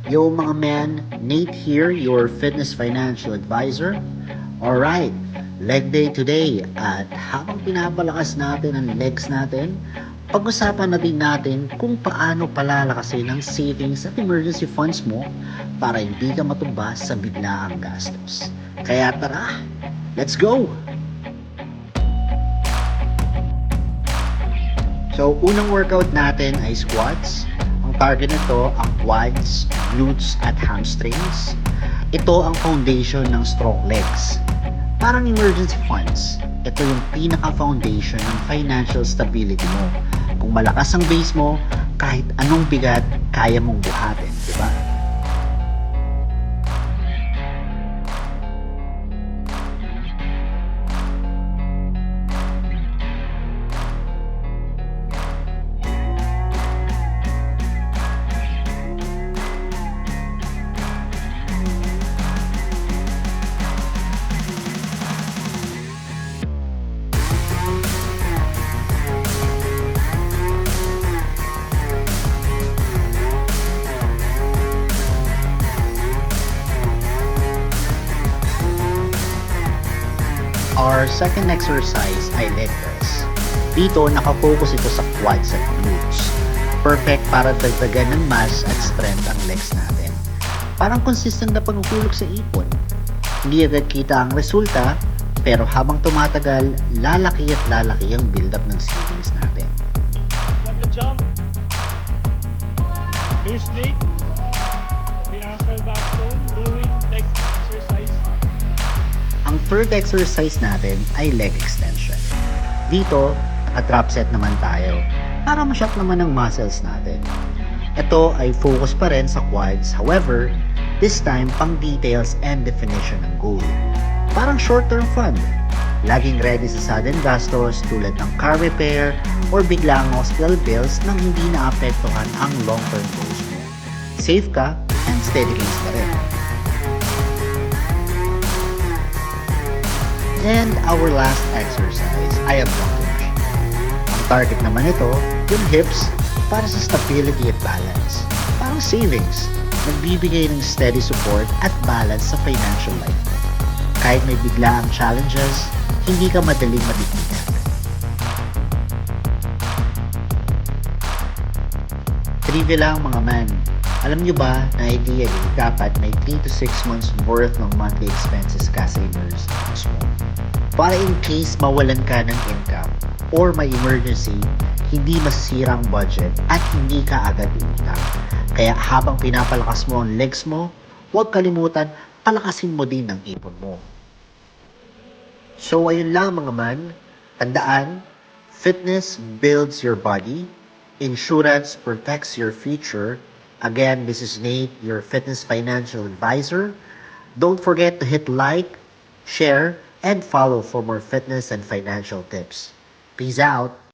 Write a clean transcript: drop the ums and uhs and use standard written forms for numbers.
Yo mga men, Nate here, your fitness financial advisor. Alright, leg day today at habang pinapalakas natin ang legs natin, pag-usapan natin kung paano palalakasin ang savings at emergency funds mo para hindi ka matumbas sa biglaang gastos. Kaya tara, let's go! So, unang workout natin ay squats. Ang target nito, ang quads, glutes, at hamstrings. Ito ang foundation ng strong legs. Parang emergency funds. Ito yung pinaka-foundation ng financial stability mo. Kung malakas ang base mo, kahit anong bigat, kaya mong buhatin, di ba? Our second exercise ay leg press. Dito, nakafocus ito sa quads at glutes. Perfect para dagdagan ng mass at strength ang legs natin. Parang consistent na paghuhulog sa ipon. Hindi agad kita ang resulta, pero habang tumatagal, lalaki at lalaki ang build-up ng savings natin. On the jump. Here's Nate. The ankle back zone doing leg exercise. Ang third exercise natin ay leg extension. Dito, naka-drop set naman tayo para ma-shock naman ang muscles natin. Ito ay focus pa rin sa quads, however, this time pang details and definition ng goal. Parang short-term fun. Laging ready sa sudden gastos tulad ng car repair or biglang hospital bills nang hindi naapektuhan ang long-term goals mo. Safe ka and steady gains pa rin. And our last exercise ay abduction. Ang target naman ito, yung hips para sa stability at balance. Parang savings, nagbibigay ng steady support at balance sa financial life mo. Kahit may biglaang challenges, hindi ka madaling matitigan. Trivia lang mga man, alam nyo ba na ideally dapat may 3 to 6 months worth ng monthly expenses ka sa emergency mo? Para in case mawalan ka ng income or may emergency, hindi masisira ang budget at hindi ka agad utang. Kaya habang pinapalakas mo ang legs mo, huwag kalimutan, palakasin mo din ang ipon mo. So ayun lang mga man, tandaan, fitness builds your body, insurance protects your future. Again, this is Nate, your fitness financial advisor. Don't forget to hit like, share, and follow for more fitness and financial tips. Peace out!